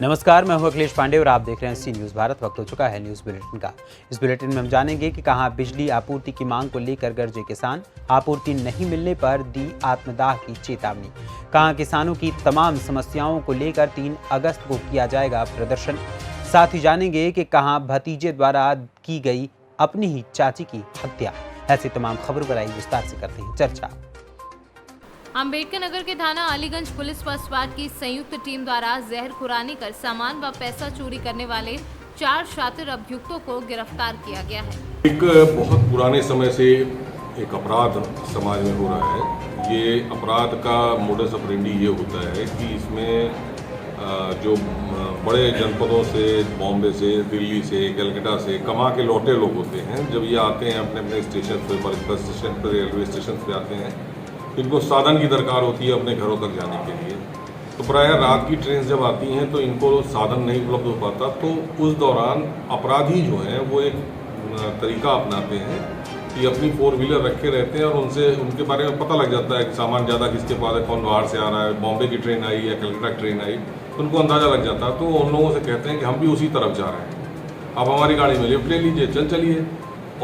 नमस्कार, मैं हूं अखिलेश पांडे और आप देख रहे हैं सी न्यूज़ भारत। वक्त हो चुका है न्यूज़ बुलेटिन का। इस बुलेटिन में हम जानेंगे कि कहां बिजली आपूर्ति की मांग को लेकर गरजे किसान, आपूर्ति नहीं मिलने पर दी आत्मदाह की चेतावनी। कहां किसानों की तमाम समस्याओं को लेकर 3 अगस्त को किया जाएगा प्रदर्शन। साथ ही जानेंगे कि कहां भतीजे द्वारा की गई अपनी ही चाची की हत्या। ऐसी तमाम खबरों पर आई विस्तार से करते हैं चर्चा। अम्बेडकर नगर के थाना अलीगंज पुलिस व स्वाट की संयुक्त टीम द्वारा जहर खुरानी कर सामान व पैसा चोरी करने वाले 4 शातिर अभियुक्तों को गिरफ्तार किया गया है। एक बहुत पुराने समय से एक अपराध समाज में हो रहा है। ये अपराध का मोडस ऑपरेंडी ये होता है कि इसमें जो बड़े जनपदों से, बॉम्बे से, दिल्ली से, कलकत्ता से कमा के लौटे लोग होते हैं, जब ये आते हैं अपने अपने स्टेशन पर, बस स्टेशन पर, रेलवे स्टेशन पर आते हैं, इनको साधन की दरकार होती है अपने घरों तक जाने के लिए। तो प्रायः रात की ट्रेन जब आती हैं तो इनको साधन नहीं उपलब्ध हो पाता, तो उस दौरान अपराधी जो हैं वो एक तरीका अपनाते हैं कि अपनी 4 व्हीलर रखे रहते हैं और उनसे उनके बारे में पता लग जाता है कि सामान ज़्यादा किसके पास है, कौन बाहर से आ रहा है, बॉम्बे की ट्रेन आई या कलकत्ता की ट्रेन आई, तो उनको अंदाज़ा लग जाता है। तो उन लोगों से कहते हैं कि हम भी उसी तरफ जा रहे हैं, आप हमारी गाड़ी में लिफ्ट ले लीजिए, चलिए।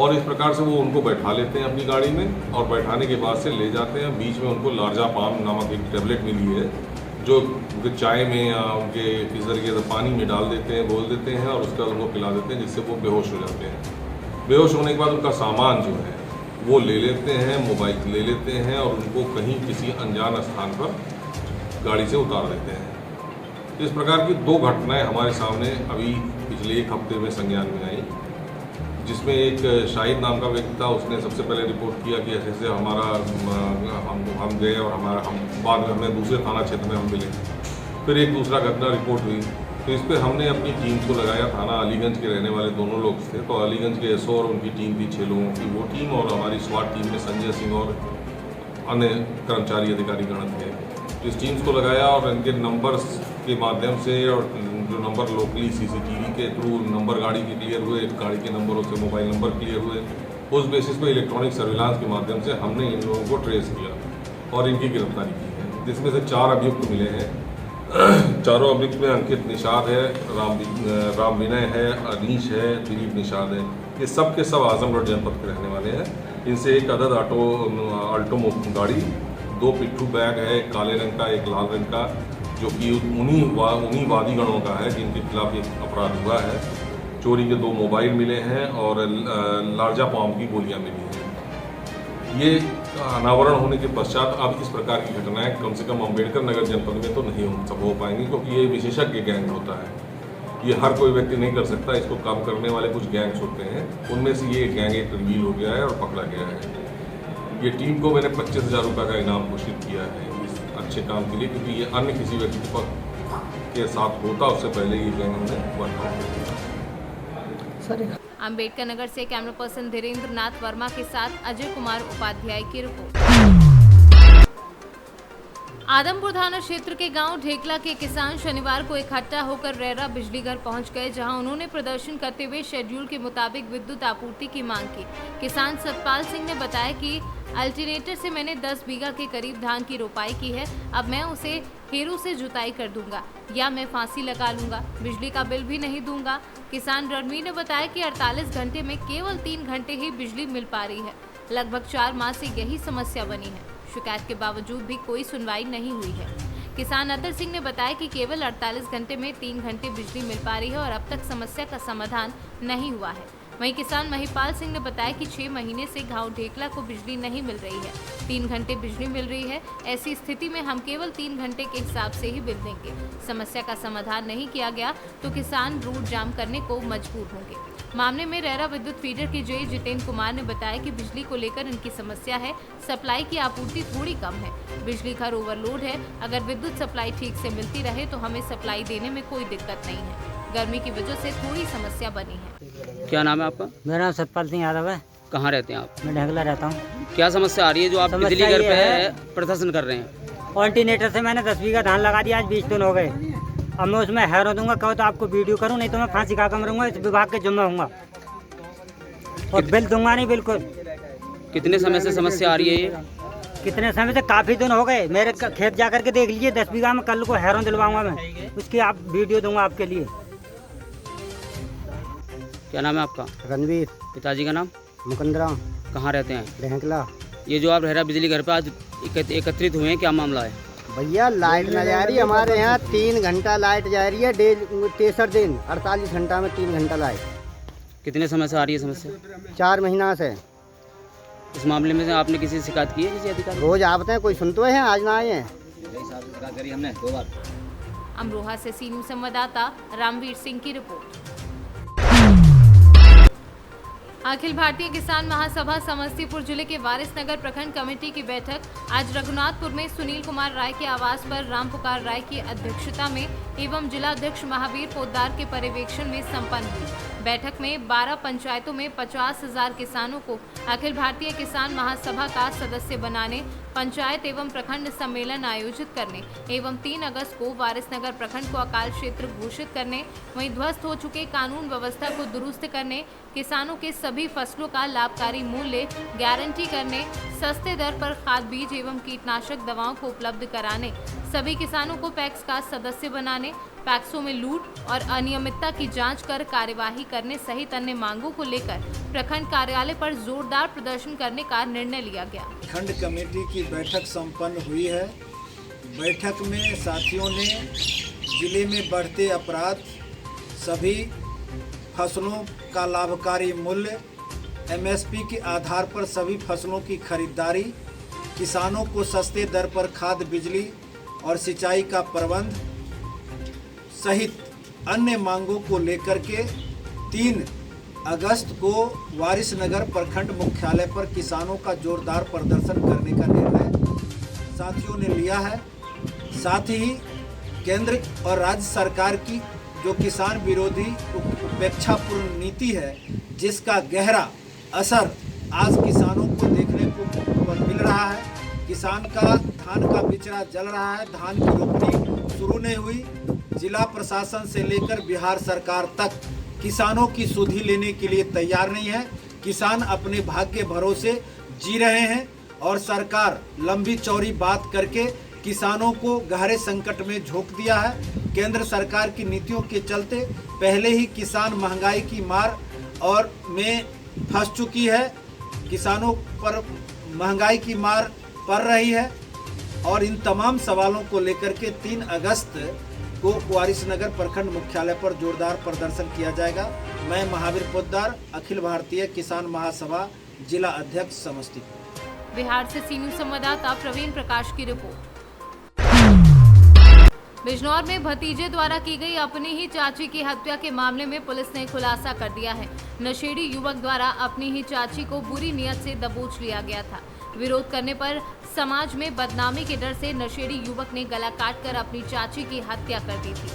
और इस प्रकार से वो उनको बैठा लेते हैं अपनी गाड़ी में और बैठाने के बाद से ले जाते हैं। बीच में उनको लार्जापाम नामक एक टैबलेट मिली है जो उनके चाय में या उनके किसी तरीके से पानी में डाल देते हैं, घोल देते हैं और उसके बाद उनको पिला देते हैं, जिससे वो बेहोश हो जाते हैं। बेहोश होने के बाद उनका सामान जो है वो ले लेते हैं, मोबाइल ले लेते हैं और उनको कहीं किसी अनजान स्थान पर गाड़ी से उतार देते हैं। इस प्रकार की 2 घटनाएँ हमारे सामने अभी पिछले 1 हफ्ते में संज्ञान में आई, जिसमें एक शाहिद नाम का व्यक्ति था। उसने सबसे पहले रिपोर्ट किया कि ऐसे हमारा हम गए और हम बाद में हमें दूसरे थाना क्षेत्र में हम मिले। फिर एक दूसरा घटना रिपोर्ट हुई, तो इस पर हमने अपनी टीम को लगाया। थाना अलीगंज के रहने वाले दोनों लोग थे, तो अलीगंज के एसओ और उनकी टीम थी 6 लोगों की वो टीम, और हमारी स्वाट टीम में संजय सिंह और अन्य कर्मचारी अधिकारी गण थे। तो इस टीम्स को लगाया और इनके नंबर्स के माध्यम से और जो नंबर लोकली सीसीटीवी के थ्रू नंबर गाड़ी के क्लियर हुए, गाड़ी के नंबरों से मोबाइल नंबर क्लियर हुए, उस बेसिस पे इलेक्ट्रॉनिक सर्विलांस के माध्यम से हमने इन लोगों को ट्रेस किया और इनकी गिरफ्तारी की है, जिसमें से 4 अभियुक्त मिले हैं। चारों अभियुक्त में अंकित निषाद है, राम विनय है, अनीश है, दिलीप निषाद है। ये सब के सब आजमगढ़ जनपद के रहने वाले हैं। इनसे एक अदद अल्टो गाड़ी, 2 पिट्ठू बैग है, एक काले रंग का, एक लाल रंग का, जो कि उन्हीं वादीगणों का है जिनके खिलाफ एक अपराध हुआ है। चोरी के 2 मोबाइल मिले हैं और लार्जापाम की गोलियां मिली हैं। ये अनावरण होने के पश्चात अब इस प्रकार की घटनाएं कम से कम अम्बेडकर नगर जनपद में तो नहीं हो पाएंगी, क्योंकि ये विशेषज्ञ गैंग होता है। ये हर कोई व्यक्ति नहीं कर सकता, इसको काम करने वाले कुछ गैंग्स होते हैं, उनमें से ये गैंग एक रिवील हो गया है और पकड़ा गया है। ये टीम को मैंने 25,000 रुपये का इनाम घोषित किया है अच्छे काम के लिए, क्योंकि ये अन्य किसी व्यक्ति के साथ होता उससे पहले ये गैंग उन्हें वर्कआउट किया। अम्बेडकर नगर से कैमरा पर्सन धीरेन्द्र नाथ वर्मा के साथ अजय कुमार उपाध्याय की रिपोर्ट। आदमपुर थाना क्षेत्र के गांव ढेकला के किसान शनिवार को इकट्ठा होकर रेरा बिजली घर पहुंच गए, जहां उन्होंने प्रदर्शन करते हुए शेड्यूल के मुताबिक विद्युत आपूर्ति की मांग की। किसान सतपाल सिंह ने बताया कि अल्टरनेटर से मैंने 10 बीघा के करीब धान की रोपाई की है, अब मैं उसे हेरू से जुताई कर दूंगा या मैं फांसी लगा लूंगा, बिजली का बिल भी नहीं दूंगा। किसान रणवीर ने बताया कि 48 घंटे में केवल 3 घंटे ही बिजली मिल पा रही है। लगभग 4 माह से यही समस्या बनी है। शिकायत के बावजूद भी कोई सुनवाई नहीं हुई है। किसान अतर सिंह ने बताया कि केवल 48 घंटे में 3 घंटे बिजली मिल पा रही है और अब तक समस्या का समाधान नहीं हुआ है। वहीं किसान महिपाल सिंह ने बताया कि 6 महीने से गांव ढेकला को बिजली नहीं मिल रही है, 3 घंटे बिजली मिल रही है। ऐसी स्थिति में हम केवल 3 घंटे के हिसाब से ही बिल देंगे। समस्या का समाधान नहीं किया गया तो किसान रूट जाम करने को मजबूर होंगे। मामले में रेरा विद्युत फीडर के जेई जितेंद्र कुमार ने बताया कि बिजली को लेकर इनकी समस्या है, सप्लाई की आपूर्ति थोड़ी कम है, बिजली घर ओवरलोड है। अगर विद्युत सप्लाई ठीक से मिलती रहे तो हमें सप्लाई देने में कोई दिक्कत नहीं है। गर्मी की वजह से थोड़ी समस्या बनी है। क्या नाम है आपका? मेरा नाम सतपाल सिंह यादव है। कहाँ रहते हैं आप? मैं ढेकला रहता हूँ। क्या समस्या आ रही है जो आप बिजली घर पे प्रदर्शन कर रहे हैं? ऑल्टरनेटर से मैंने 10 बीघा धान लगा दिया, आज 20 दिन हो गए। अब मैं उसमें हैरो दूंगा, कहो तो आपको वीडियो करूँ, नहीं तो मैं फांसी खा कर मरूंगा, इस विभाग के जुम्मे होऊंगा और बिल दूंगा नहीं बिल्कुल। कितने समय से समस्या आ रही है ये? कितने समय से काफ़ी दिन हो गए। मेरे खेत जा करके देख लीजिए, 10 बीघा में कल को हैरों दिलवाऊंगा मैं, उसकी आप वीडियो दूंगा आपके लिए। क्या नाम है आपका? रणवीर। पिताजी का नाम? मुकंदरा। कहाँ रहते हैं? ढेंकला। ये जो आप रेरा बिजली घर पे आज एकत्रित हुए हैं, क्या मामला है? भैया लाइट न जा रही हमारे यहाँ, 3 घंटा लाइट जा रही है, तेसर दिन 48 घंटा में 3 घंटा लाइट। कितने समय से आ रही है समस्या? 4 महीना से। इस मामले में से आपने किसी से शिकायत की है किसी अधिकारी? रोज आते हैं, कोई सुनते हैं, आज ना आए हैं। हमने 2 बार। अमरोहा से सी न्यूज़ संवाददाता रामवीर सिंह की रिपोर्ट। अखिल भारतीय किसान महासभा समस्तीपुर जिले के वारिसनगर प्रखंड कमेटी की बैठक आज रघुनाथपुर में सुनील कुमार राय के आवास पर रामपुकार राय की अध्यक्षता में एवं जिला अध्यक्ष महावीर पोद्दार के पर्यवेक्षण में संपन्न हुई। बैठक में 12 पंचायतों में 50,000 किसानों को अखिल भारतीय किसान महासभा का सदस्य बनाने, पंचायत एवं प्रखंड सम्मेलन आयोजित करने एवं 3 अगस्त को वारिसनगर प्रखंड को अकाल क्षेत्र घोषित करने, वहीं ध्वस्त हो चुके कानून व्यवस्था को दुरुस्त करने, किसानों के सभी फसलों का लाभकारी मूल्य गारंटी करने, सस्ते दर पर खाद बीज एवं कीटनाशक दवाओं को उपलब्ध कराने, सभी किसानों को पैक्स का सदस्य बनाने, पैक्सों में लूट और अनियमितता की जांच कर कार्यवाही करने सहित अन्य मांगों को लेकर प्रखंड कार्यालय पर जोरदार प्रदर्शन करने का निर्णय लिया गया। खंड कमेटी की बैठक संपन्न हुई है। बैठक में साथियों ने जिले में बढ़ते अपराध, सभी फसलों का लाभकारी मूल्य, एमएसपी के आधार पर सभी फसलों की खरीदारी, किसानों को सस्ते दर पर खाद, बिजली और सिंचाई का प्रबंध सहित अन्य मांगों को लेकर के 3 अगस्त को वारिसनगर प्रखंड मुख्यालय पर किसानों का जोरदार प्रदर्शन करने का निर्णय साथियों ने लिया है। साथ ही केंद्र और राज्य सरकार की जो किसान विरोधी उपेक्षापूर्ण नीति है, जिसका गहरा असर आज किसानों को देखने को मिल रहा है। किसान का धान का बिचड़ा जल रहा है, धान की रोपनी शुरू नहीं हुई। जिला प्रशासन से लेकर बिहार सरकार तक किसानों की सुधि लेने के लिए तैयार नहीं है। किसान अपने भाग्य भरोसे जी रहे हैं और सरकार लंबी चौड़ी बात करके किसानों को गहरे संकट में झोंक दिया है। केंद्र सरकार की नीतियों के चलते पहले ही किसान महंगाई की मार और में फंस चुकी है। किसानों पर महंगाई की मार पड़ रही है और इन तमाम सवालों को लेकर के 3 अगस्त को वारिसनगर प्रखंड मुख्यालय पर जोरदार प्रदर्शन किया जाएगा। मैं महावीर पोद्दार, अखिल भारतीय किसान महासभा जिला अध्यक्ष समस्तीपुर। बिहार से सी न्यूज़ संवाददाता प्रवीण प्रकाश की रिपोर्ट। बिजनौर में भतीजे द्वारा की गई अपनी ही चाची की हत्या के मामले में पुलिस ने खुलासा कर दिया है। नशेड़ी युवक द्वारा अपनी ही चाची को बुरी नीयत से दबोच लिया गया था। विरोध करने पर समाज में बदनामी के डर से नशेड़ी युवक ने गला काटकर अपनी चाची की हत्या कर दी थी।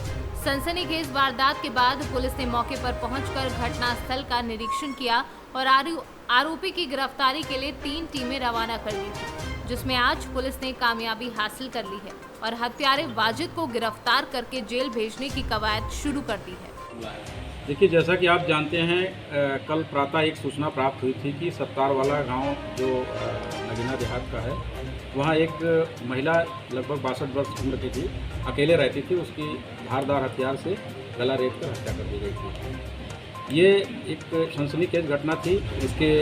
सनसनीखेज वारदात के बाद पुलिस ने मौके पर पहुंचकर घटनास्थल का निरीक्षण किया और आरोपी की गिरफ्तारी के लिए 3 टीमें रवाना कर दी थी, जिसमें आज पुलिस ने कामयाबी हासिल कर ली है और हत्यारे वाजिद को गिरफ्तार करके जेल भेजने की कवायद शुरू कर दी है। देखिए, जैसा कि आप जानते हैं, कल प्रातः एक सूचना प्राप्त हुई थी कि सत्तारवाला गांव जो नगीना देहात का है, वहां एक महिला लगभग 62 वर्ष उम्र की थी, अकेले रहती थी। उसकी धारदार हथियार से गला रेत कर हत्या कर दी गई थी। ये एक सनसनीखेज घटना थी। इसके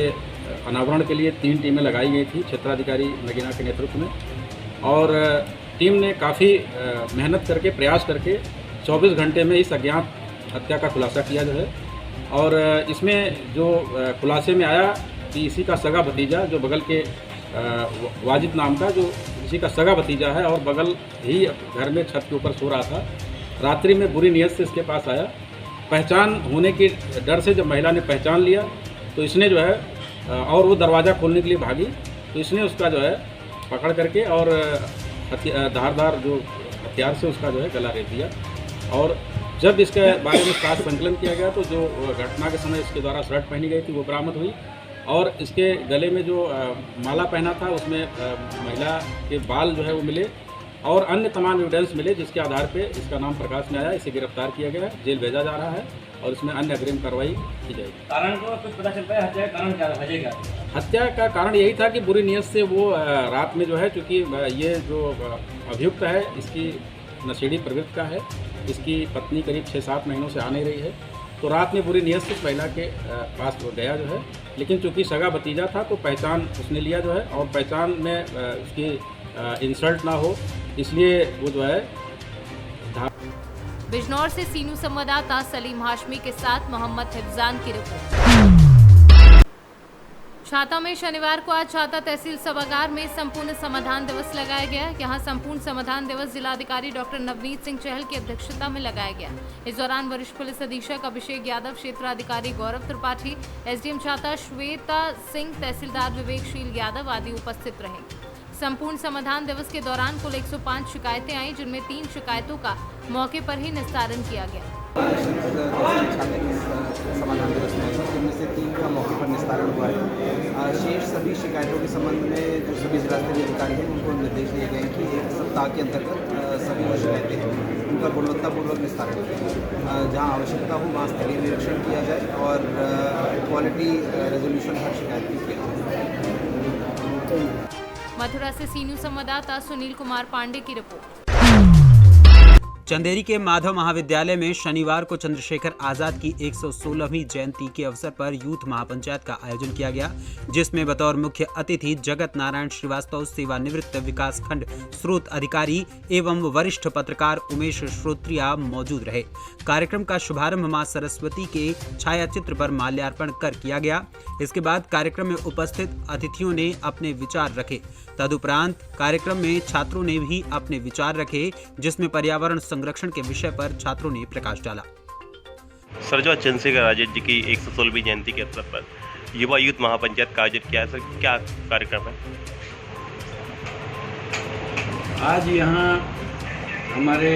अनावरण के लिए 3 टीमें लगाई गई थी क्षेत्राधिकारी नगीना के नेतृत्व में, और टीम ने काफ़ी मेहनत करके, प्रयास करके 24 घंटे में इस अज्ञात हत्या का खुलासा किया जो है। और इसमें जो खुलासे में आया कि इसी का सगा भतीजा, जो बगल के वाजिद नाम का, जो इसी का सगा भतीजा है और बगल ही घर में छत के ऊपर सो रहा था, रात्रि में बुरी नीयत से इसके पास आया। पहचान होने के डर से जब महिला ने पहचान लिया तो इसने जो है, और वो दरवाज़ा खोलने के लिए भागी, तो इसने उसका जो है पकड़ करके और धारदार जो हथियार से उसका जो है गला रेत दिया। और जब इसके बारे में साथ संकलन किया गया तो जो घटना के समय इसके द्वारा शर्ट पहनी गई थी वो बरामद हुई, और इसके गले में जो माला पहना था उसमें महिला के बाल जो है वो मिले, और अन्य तमाम एविडेंस मिले, जिसके आधार पे इसका नाम प्रकाश में आया। इसे गिरफ्तार किया गया, जेल भेजा जा रहा है और इसमें अन्य अग्रिम कार्रवाई की जाएगी। कारण को कुछ पता चलता है? हत्या का कारण क्या वजह क्या? हत्या का कारण यही था कि बुरी नीयत से वो रात में जो है, चूँकि ये जो अभियुक्त है इसकी नशेड़ी प्रवृत्ति का है, इसकी पत्नी करीब 6-7 महीनों से आ नहीं रही है, तो रात में बुरी नीयत से इस महिला के पास वो गया जो है, लेकिन चूँकि सगा भतीजा था तो पहचान उसने लिया जो है, और पहचान में उसकी इंसल्ट ना हो इसलिए वो जो है। बिजनौर से सीनू संवाददाता सलीम हाशमी के साथ मोहम्मद हिफजान की रिपोर्ट। छाता में शनिवार को आज छाता तहसील सभागार में संपूर्ण समाधान दिवस लगाया गया। यहां संपूर्ण समाधान दिवस जिलाधिकारी डॉक्टर नवनीत सिंह चहल की अध्यक्षता में लगाया गया। इस दौरान वरिष्ठ पुलिस अधीक्षक अभिषेक यादव, क्षेत्राधिकारी गौरव त्रिपाठी, एसडीएम छाता श्वेता सिंह, तहसीलदार विवेकशील यादव आदि उपस्थित रहे। संपूर्ण समाधान दिवस के दौरान कुल 105 शिकायतें आई, जिनमें 3 शिकायतों का मौके पर ही निस्तारण किया गया। समाधान दिवस में जिनमें से 3 का मौके पर निस्तारण हुआ है। शेष सभी शिकायतों के संबंध में जो सभी जिला स्तरीय अधिकारी हैं उनको निर्देश दिए गए हैं कि 1 सप्ताह के अंतर्गत सभी जो शिकायतें हैं उनका गुणवत्तापूर्वक निस्तारण किया। जहाँ आवश्यकता हो वहाँ स्थलीय निरीक्षण किया जाए और क्वालिटी रेजोल्यूशन हर शिकायत की किया जाए। मथुरा से सीनू संवाददाता सुनील कुमार पांडे की रिपोर्ट। चंदेरी के माधव महाविद्यालय में शनिवार को चंद्रशेखर आजाद की 116वीं जयंती के अवसर पर यूथ महापंचायत का आयोजन किया गया, जिसमें बतौर मुख्य अतिथि जगत नारायण श्रीवास्तव, सेवानिवृत्त विकास खंड स्रोत अधिकारी एवं वरिष्ठ पत्रकार उमेश श्रोत्रिया मौजूद रहे। कार्यक्रम का शुभारंभ मां सरस्वती के छायाचित्र पर माल्यार्पण कर किया गया। इसके बाद कार्यक्रम में उपस्थित अतिथियों ने अपने विचार रखे। तदुपरांत कार्यक्रम में छात्रों ने भी अपने विचार रखे, जिसमें पर्यावरण संरक्षण के विषय पर छात्रों ने प्रकाश डाला। सर, जो चंद्रशेखर आजाद जी की 116वीं जयंती के अवसर पर युवा यूथ महापंचायत का आयोजन किया है, सर क्या कार्यक्रम है? आज यहाँ हमारे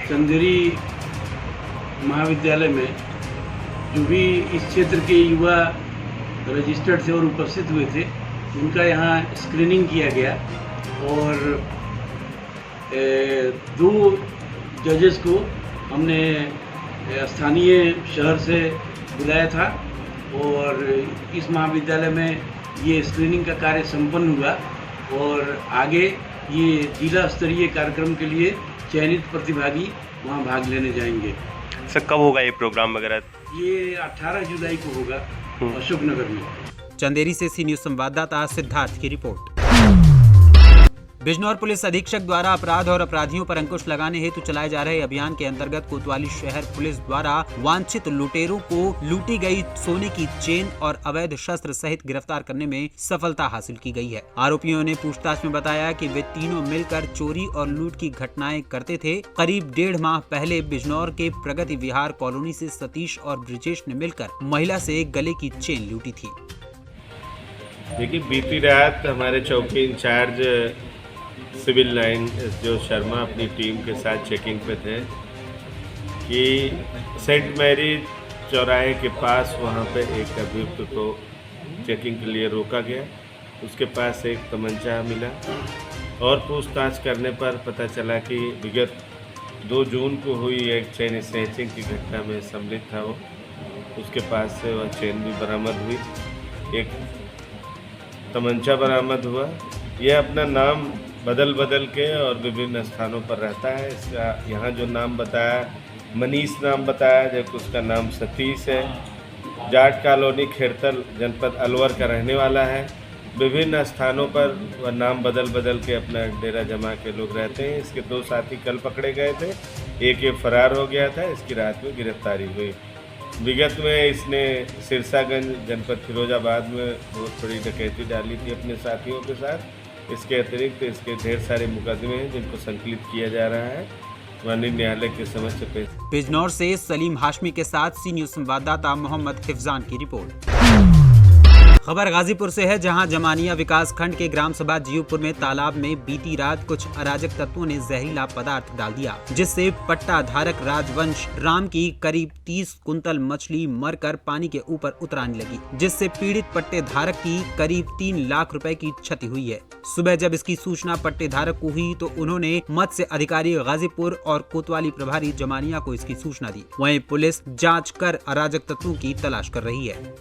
चंदेरी महाविद्यालय में जो भी इस क्षेत्र के युवा रजिस्टर्ड थे और उपस्थित हुए थे, उनका यहाँ स्क्रीनिंग किया गया और 2 जजेस को हमने स्थानीय शहर से बुलाया था और इस महाविद्यालय में ये स्क्रीनिंग का कार्य संपन्न हुआ और आगे ये जिला स्तरीय कार्यक्रम के लिए चयनित प्रतिभागी वहाँ भाग लेने जाएंगे। सर, कब होगा ये प्रोग्राम वगैरह? ये 18 जुलाई को होगा अशोकनगर में। चंदेरी से सी न्यूज संवाददाता सिद्धार्थ की रिपोर्ट। बिजनौर पुलिस अधीक्षक द्वारा अपराध और अपराधियों पर अंकुश लगाने हेतु चलाए जा रहे अभियान के अंतर्गत कोतवाली शहर पुलिस द्वारा वांछित लुटेरों को लूटी गई सोने की चेन और अवैध शस्त्र सहित गिरफ्तार करने में सफलता हासिल की गई है। आरोपियों ने पूछताछ में बताया कि वे तीनों मिलकर चोरी और लूट की घटनाएं करते थे। करीब 1.5 माह पहले बिजनौर के प्रगति विहार कॉलोनी से सतीश और ब्रिजेश ने मिलकर महिला से गले की चेन लूटी थी। देखिए, बीती रात हमारे चौकी इंचार्ज सिविल लाइन जो शर्मा अपनी टीम के साथ चेकिंग पे थे कि सेंट मैरी चौराहे के पास वहाँ पे एक अभियुक्त को चेकिंग के लिए रोका गया। उसके पास एक तमंचा मिला और पूछताछ करने पर पता चला कि विगत 2 जून को हुई एक चेन स्नैचिंग की घटना में सम्मिलित था वो। उसके पास से वह चेन भी बरामद हुई, एक तमंचा बरामद हुआ। यह अपना नाम बदल के और विभिन्न स्थानों पर रहता है। इसका यहाँ जो नाम बताया, मनीष नाम बताया, जबकि उसका नाम सतीश है। जाट कॉलोनी खेरतल जनपद अलवर का रहने वाला है। विभिन्न स्थानों पर वह नाम बदल के अपना डेरा जमा के लोग रहते हैं। इसके 2 साथी कल पकड़े गए थे, एक ये फरार हो गया था। इसकी रात में गिरफ्तारी हुई। विगत में इसने सिरसागंज जनपद फिरोजाबाद में बहुत बड़ी डकैती डाली थी अपने साथियों के साथ। इसके अतिरिक्त इसके ढेर सारे मुकदमे हैं जिनको संकलित किया जा रहा है, माननीय न्यायालय के समक्ष पेश। बिजनौर से सलीम हाशमी के साथ सी न्यूज संवाददाता मोहम्मद हिफजान की रिपोर्ट। खबर गाजीपुर से है, जहां जमानिया विकास खंड के ग्राम सभा जीवपुर में तालाब में बीती रात कुछ अराजक तत्वों ने जहरीला पदार्थ डाल दिया, जिससे पट्टा धारक राजवंश राम की करीब 30 कुंतल मछली मरकर पानी के ऊपर उतराने लगी, जिससे पीड़ित पट्टे धारक की करीब 3 लाख रुपए की क्षति हुई है। सुबह जब इसकी सूचना पट्टे धारक को हुई तो उन्होंने मत्स्य अधिकारी गाजीपुर और कोतवाली प्रभारी जमानिया को इसकी सूचना दी। वहीं पुलिस जांच कर अराजक तत्वों की तलाश कर रही है।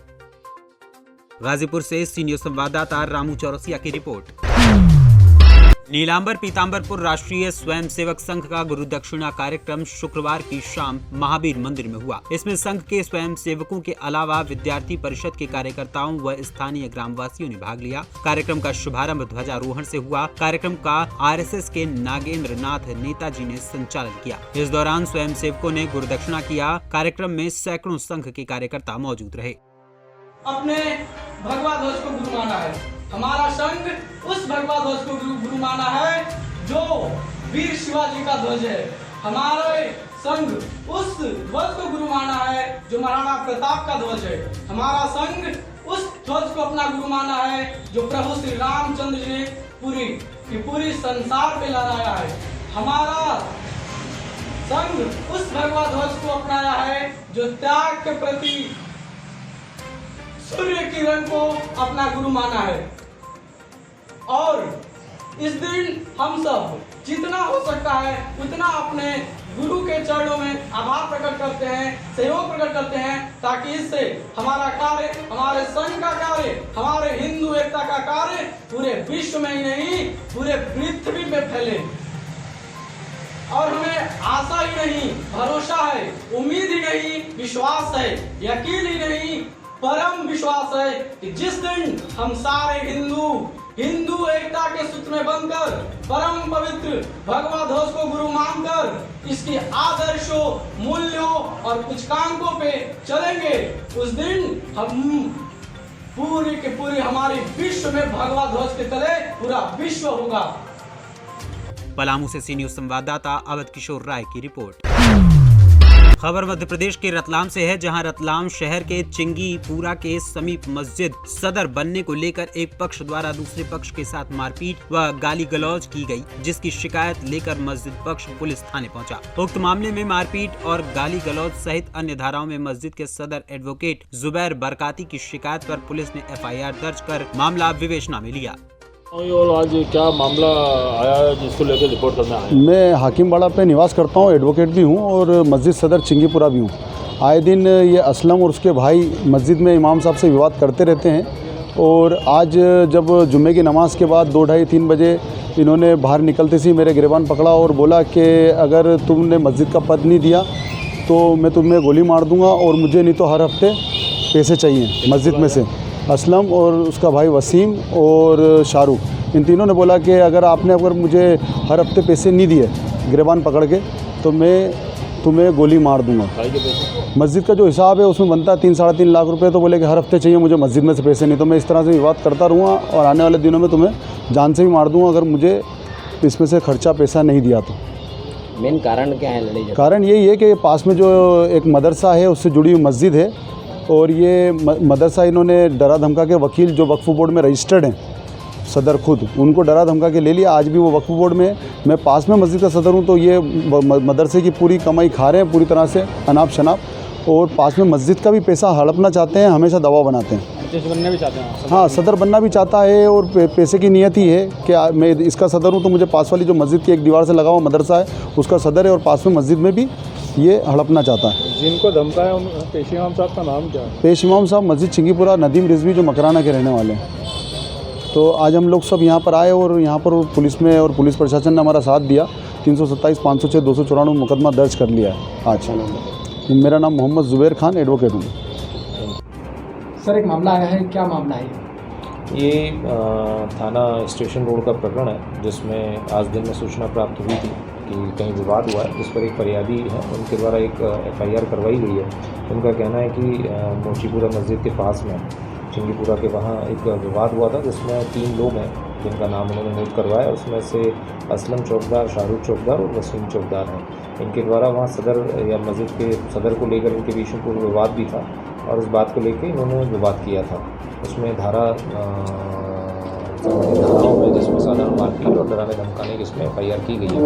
गाजीपुर से सी न्यूज संवाददाता रामू चौरसिया की रिपोर्ट। नीलांबर पीतांबरपुर राष्ट्रीय स्वयंसेवक संघ का गुरु दक्षिणा कार्यक्रम शुक्रवार की शाम महावीर मंदिर में हुआ। इसमें संघ के स्वयंसेवकों के अलावा विद्यार्थी परिषद के कार्यकर्ताओं व स्थानीय ग्रामवासियों ने भाग लिया। कार्यक्रम का शुभारंभ ध्वजारोहण से हुआ। कार्यक्रम का आरएसएस के नागेंद्र नाथ नेताजी ने संचालन किया। इस दौरान स्वयंसेवकों ने गुरु दक्षिणा किया। कार्यक्रम में सैकड़ों संघ के कार्यकर्ता मौजूद रहे। अपने भगवा ध्वज को गुरु माना है। हमारा संघ उस भगवा ध्वज को गुरु माना है जो वीर शिवाजी का ध्वज है। हमारे संघ उस ध्वज को गुरु माना है जो महाराणा प्रताप का ध्वज है। हमारा संघ उस ध्वज को अपना गुरु माना है जो प्रभु श्री रामचंद्र जी ने पूरी संसार पे लहराया है। हमारा संघ उस भगवा ध्वज को अपनाया है जो त्याग के प्रति सूर्य किरण को अपना गुरु माना है। और इस दिन हम सब जितना हो सकता है उतना अपने गुरु के चरणों में आभार प्रकट करते हैं, सहयोग प्रकट करते हैं, ताकि इससे हमारा कार्य, हमारे संघ का कार्य, हमारे हिंदू एकता का कार्य पूरे विश्व में ही नहीं पूरे पृथ्वी में फैले। और हमें आशा ही नहीं, भरोसा है, उम्मीद ही नहीं, विश्वास है, यकीन ही नहीं, परम विश्वास है कि जिस दिन हम सारे हिंदू एकता के सूत्र में बनकर परम पवित्र भगवा ध्वज को गुरु मानकर इसके आदर्शों, मूल्यों और सूचकांकों पे चलेंगे, उस दिन हम पूरी के पूरी हमारे विश्व में भगवा ध्वज के तले पूरा विश्व होगा। पलामू से सी न्यूज संवाददाता अवध किशोर राय की रिपोर्ट। खबर मध्य प्रदेश के रतलाम से है, जहां रतलाम शहर के चिंगीपुरा के समीप मस्जिद सदर बनने को लेकर एक पक्ष द्वारा दूसरे पक्ष के साथ मारपीट व गाली गलौज की गई, जिसकी शिकायत लेकर मस्जिद पक्ष पुलिस थाने पहुंचा। उक्त मामले में मारपीट और गाली गलौज सहित अन्य धाराओं में मस्जिद के सदर एडवोकेट जुबैर बरकाती की शिकायत पर पुलिस ने FIR दर्ज कर मामला विवेचना में लिया। और आज क्या मामला आया है जिसको लेकर रिपोर्ट करना है? मैं हाकिमबाड़ा पे निवास करता हूँ, एडवोकेट भी हूँ और मस्जिद सदर चिंगीपुरा भी हूँ। आए दिन ये असलम और उसके भाई मस्जिद में इमाम साहब से विवाद करते रहते हैं और आज जब जुम्मे की नमाज़ के बाद 2, 2:30, 3 बजे इन्होंने बाहर निकलते सी मेरे गिरबान पकड़ा और बोला कि अगर तुमने मस्जिद का पद नहीं दिया तो मैं तुम्हें गोली मार दूँगा और मुझे नहीं तो हर हफ्ते पैसे चाहिए मस्जिद में से। असलम और उसका भाई वसीम और शाहरुख, इन तीनों ने बोला कि अगर मुझे हर हफ्ते पैसे नहीं दिए गिरबान पकड़ के तो मैं तुम्हें गोली मार दूंगा। मस्जिद का जो हिसाब है उसमें बनता है 3-3.5 लाख रुपए, तो बोले कि हर हफ्ते चाहिए मुझे मस्जिद में से पैसे नहीं, तो मैं इस तरह से विवाद करता रहूँगा और आने वाले दिनों में तुम्हें जान से भी मार दूँगा अगर मुझे इसमें से खर्चा पैसा नहीं दिया तो। मेन कारण क्या है लड़ाई? कारण यही है कि पास में जो एक मदरसा है उससे जुड़ी हुई मस्जिद है और ये मदरसा इन्होंने डरा धमका के वकील जो वक्फ बोर्ड में रजिस्टर्ड हैं सदर खुद, उनको डरा धमका के ले लिया। आज भी वो वक्फ बोर्ड में, मैं पास में मस्जिद का सदर हूँ, तो ये मदरसे की पूरी कमाई खा रहे हैं पूरी तरह से अनाप शनाप, और पास में मस्जिद का भी पैसा हड़पना चाहते हैं, हमेशा दबाव बनाते हैं। बनना भी चाहते हैं? हाँ, सदर बनना भी चाहता है और पैसे की नीयत ही है कि मैं इसका सदर हूँ तो मुझे पास वाली जो मस्जिद की एक दीवार से लगा हुआ मदरसा है उसका सदर है और पास में मस्जिद में भी ये हड़पना चाहता है। जिनको धमकाया पेश इमाम साहब का नाम क्या है? पेश इमाम साहब मस्जिद चिंगीपुरा नदीम रिजवी जो मकराना के रहने वाले हैं। तो आज हम लोग सब यहाँ पर आए और यहाँ पर पुलिस में और पुलिस प्रशासन ने हमारा साथ दिया। 327, 506, 294 मुकदमा दर्ज कर लिया है आज। मेरा नाम मोहम्मद जुबैर खान, एडवोकेट हूँ। सर, एक मामला आया है, क्या मामला है ये? थाना स्टेशन रोड का प्रकरण है जिसमें आज दिन में सूचना प्राप्त हुई थी कि कहीं विवाद हुआ है, जिस पर एक फरियादी है उनके द्वारा एक FIR करवाई गई है। उनका कहना है कि मोचीपुरा मस्जिद के पास में चिंगीपुरा के वहाँ एक विवाद हुआ था जिसमें 3 लोग हैं जिनका नाम उन्होंने नोट करवाया। उसमें से असलम चौकीदार, शाहरुख चौकीदार और वसीम चौकीदार हैं। इनके द्वारा वहाँ सदर या मस्जिद के सदर को लेकर इनके बीच में पूर्ण विवाद भी था और इस बात को लेकर इन्होंने विवाद किया था। उसमें धाराओं में जिसमें साधारण मारपीट और डराने धमकाने की इसमें FIR की गई है।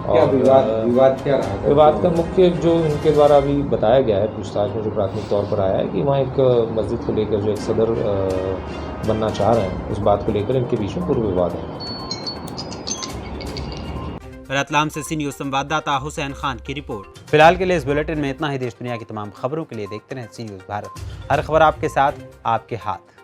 क्या विवाद क्या रहा? विवाद का मुख्य जो इनके द्वारा अभी बताया गया है, पूछताछ में जो प्राथमिक तौर पर आया है कि वहाँ एक मस्जिद को लेकर जो एक सदर बनना चाह रहे हैं, उस बात को लेकर इनके बीच में पूर्व विवाद है। रतलाम से सी न्यूज़ संवाददाता हुसैन खान की रिपोर्ट। फिलहाल के लिए इस बुलेटिन में इतना ही। देश दुनिया की तमाम खबरों के लिए देखते रहें सी न्यूज़ भारत। हर खबर आपके साथ, आपके हाथ।